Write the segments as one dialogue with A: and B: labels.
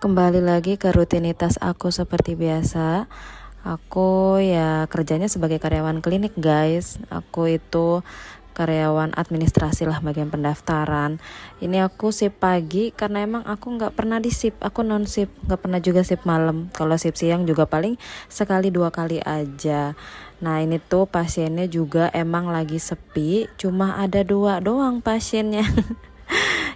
A: Kembali lagi ke rutinitas aku seperti biasa. Aku ya kerjanya sebagai karyawan klinik, guys. Aku itu karyawan administrasi lah, bagian pendaftaran. Ini aku sip pagi karena emang aku nggak pernah di sip. Aku non sip, nggak pernah juga sip malam. Kalau sip siang juga paling sekali 2 kali aja. Nah ini tuh pasiennya juga emang lagi sepi. Cuma ada 2 doang pasiennya.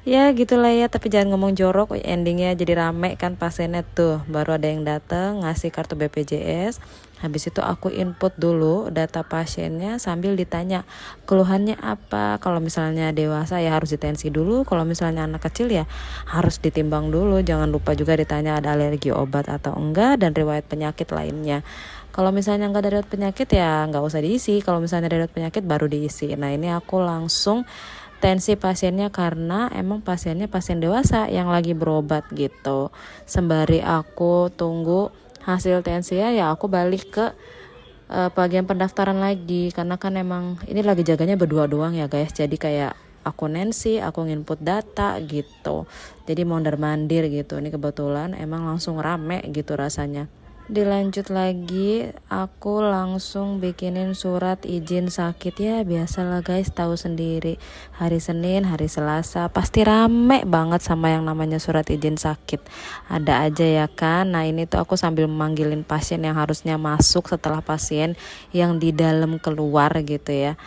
A: Ya gitulah ya, tapi jangan ngomong jorok, endingnya jadi rame kan pasiennya tuh. Baru ada yang datang ngasih kartu BPJS. Habis itu aku input dulu data pasiennya sambil ditanya keluhannya apa. Kalau misalnya dewasa ya harus ditensi dulu. Kalau misalnya anak kecil ya harus ditimbang dulu. Jangan lupa juga ditanya ada alergi obat atau enggak dan riwayat penyakit lainnya. Kalau misalnya nggak ada riwayat penyakit ya nggak usah diisi. Kalau misalnya ada riwayat penyakit baru diisi. Nah ini aku langsung tensi pasiennya karena emang pasiennya pasien dewasa yang lagi berobat gitu. Sembari aku tunggu hasil tensi ya aku balik ke bagian pendaftaran lagi karena kan emang ini lagi jaganya berdua doang ya guys. Jadi kayak aku nensi, aku nginput data gitu. Jadi mondar mandir gitu. Ini kebetulan emang langsung rame gitu rasanya. Dilanjut lagi, aku langsung bikinin surat izin sakit. Ya biasalah guys, tahu sendiri hari Senin, hari Selasa pasti rame banget sama yang namanya surat izin sakit. Ada aja ya kan. Nah ini tuh aku sambil memanggilin pasien yang harusnya masuk setelah pasien yang di dalam keluar gitu ya.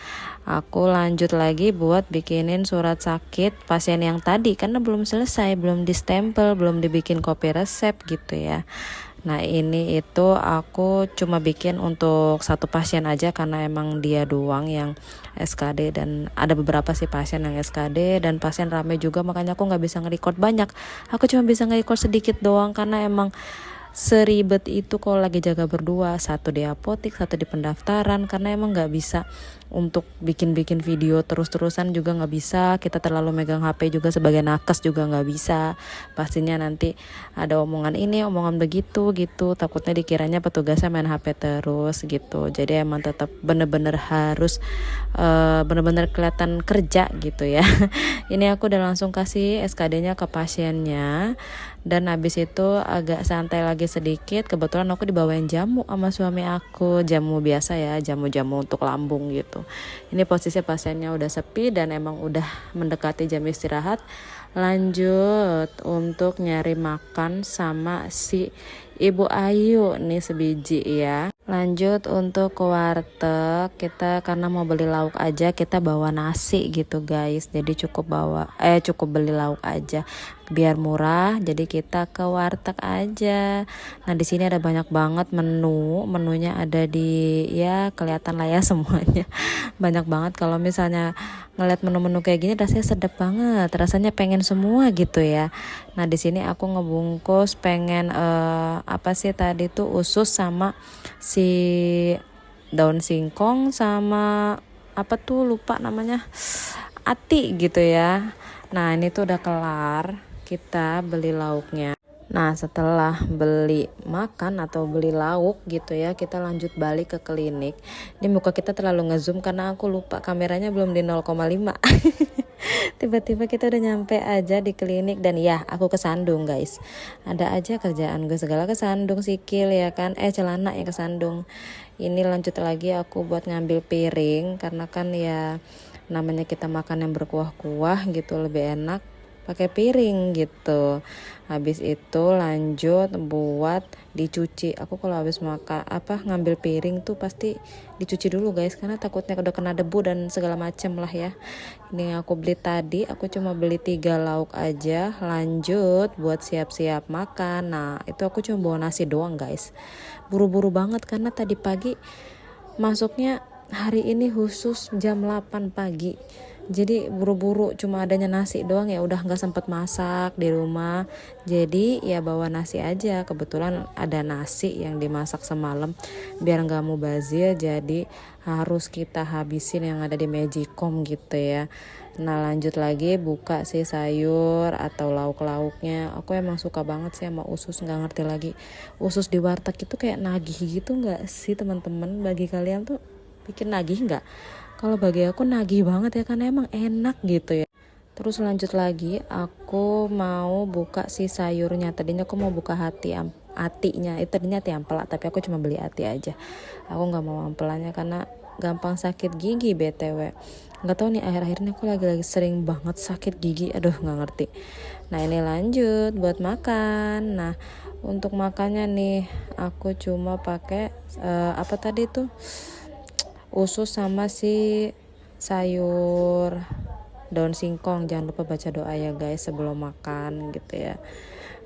A: Aku lanjut lagi buat bikinin surat sakit pasien yang tadi karena belum selesai, belum distempel, belum dibikin kopi resep gitu ya. Nah ini itu aku cuma bikin untuk satu pasien aja karena emang dia doang yang SKD dan ada beberapa sih pasien yang SKD dan pasien rame juga, makanya aku nggak bisa nge-record banyak. Aku cuma bisa nge-record sedikit doang karena emang seribet itu kalau lagi jaga berdua, satu di apotik, satu di pendaftaran, karena emang nggak bisa untuk bikin video terus-terusan juga nggak bisa. Kita terlalu megang HP juga sebagai nakes juga nggak bisa. Pastinya nanti ada omongan ini, omongan begitu gitu. Takutnya dikiranya petugasnya main HP terus gitu. Jadi emang tetap bener-bener harus bener-bener kelihatan kerja gitu ya. Ini aku udah langsung kasih SKD-nya ke pasiennya. Dan habis itu agak santai lagi sedikit, kebetulan aku dibawain jamu sama suami aku, jamu biasa ya, jamu-jamu untuk lambung gitu. Ini posisi pasiennya udah sepi dan emang udah mendekati jam istirahat. Lanjut untuk nyari makan sama si Ibu Ayu nih sebiji ya. Lanjut untuk ke warteg, kita karena mau beli lauk aja kita bawa nasi gitu guys. Jadi cukup beli lauk aja biar murah. Jadi kita ke warteg aja. Nah, di sini ada banyak banget menunya ada di ya kelihatan lah ya semuanya. Banyak banget, kalau misalnya ngeliat menu-menu kayak gini rasanya sedap banget. Rasanya pengen semua gitu ya. Nah, di sini aku ngebungkus pengen apa sih tadi tuh usus sama si daun singkong sama apa tuh lupa namanya, ati gitu ya. Nah ini tuh udah kelar, kita beli lauknya. Nah setelah beli makan atau beli lauk gitu ya, kita lanjut balik ke klinik. Ini muka kita terlalu ngezoom karena aku lupa kameranya belum di 0,5. Tiba-tiba kita udah nyampe aja di klinik dan ya aku kesandung guys. Ada aja kerjaan gue segala kesandung, sikil ya kan, celana ya kesandung. Ini lanjut lagi aku buat ngambil piring karena kan ya namanya kita makan yang berkuah-kuah gitu lebih enak pakai piring gitu. Habis itu lanjut buat dicuci. Aku kalau habis makan ngambil piring tuh pasti dicuci dulu guys karena takutnya udah kena debu dan segala macem lah ya. Ini yang aku beli tadi, aku cuma beli 3 lauk aja. Lanjut buat siap-siap makan. Nah itu aku cuma bawa nasi doang guys. Buru-buru banget karena tadi pagi masuknya hari ini khusus jam 8 pagi. Jadi buru-buru, cuma adanya nasi doang ya udah nggak sempet masak di rumah. Jadi ya bawa nasi aja. Kebetulan ada nasi yang dimasak semalam biar nggak mubazir. Jadi harus kita habisin yang ada di Magicom gitu ya. Nah lanjut lagi buka sih sayur atau lauk-lauknya. Aku emang suka banget sih sama usus, nggak ngerti lagi usus di warteg itu kayak nagih gitu nggak sih teman-teman? Bagi kalian tuh bikin nagih nggak? Kalau bagi aku nagih banget ya karena emang enak gitu ya. Terus lanjut lagi, aku mau buka si sayurnya. Tadinya aku mau buka hatinya. Tadinya hati ampela, tapi aku cuma beli hati aja. Aku nggak mau ampelannya karena gampang sakit gigi btw. Nggak tahu nih akhir-akhir ini aku lagi sering banget sakit gigi. Aduh nggak ngerti. Nah ini lanjut buat makan. Nah untuk makannya nih aku cuma pakai apa tadi tuh, usus sama si sayur daun singkong. Jangan lupa baca doa ya guys sebelum makan gitu ya.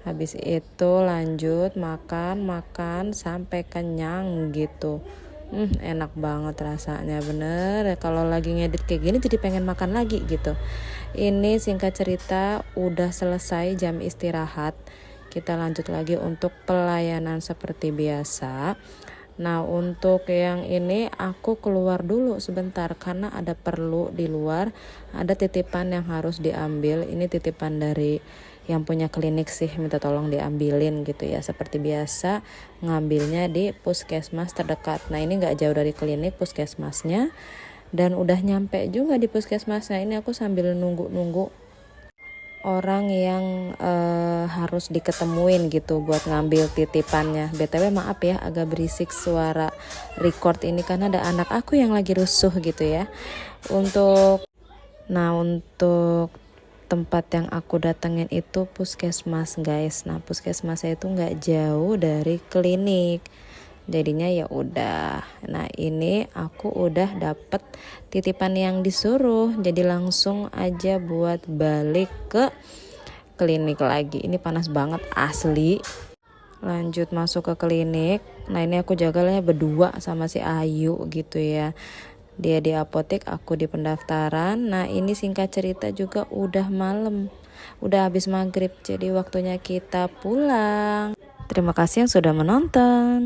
A: Habis itu lanjut makan sampai kenyang gitu. Enak banget rasanya, bener. Kalau lagi ngedit kayak gini jadi pengen makan lagi gitu. Ini singkat cerita udah selesai jam istirahat. Kita lanjut lagi untuk pelayanan seperti biasa. Nah untuk yang ini aku keluar dulu sebentar karena ada perlu di luar, ada titipan yang harus diambil. Ini titipan dari yang punya klinik sih, minta tolong diambilin gitu ya. Seperti biasa ngambilnya di puskesmas terdekat. Nah ini gak jauh dari klinik puskesmasnya, dan udah nyampe juga di puskesmasnya. Ini aku sambil nunggu orang yang harus diketemuin gitu buat ngambil titipannya. BTW maaf ya agak berisik suara record ini karena ada anak aku yang lagi rusuh gitu ya. Untuk tempat yang aku datengin itu puskesmas guys. Nah puskesmasnya itu nggak jauh dari klinik. Jadinya ya udah. Nah ini aku udah dapet titipan yang disuruh, jadi langsung aja buat balik ke klinik lagi. Ini panas banget asli. Lanjut masuk ke klinik. Nah ini aku jaganya berdua sama si Ayu gitu ya. Dia di apotek, aku di pendaftaran. Nah ini singkat cerita juga udah malam, udah habis maghrib, jadi waktunya kita pulang. Terima kasih yang sudah menonton.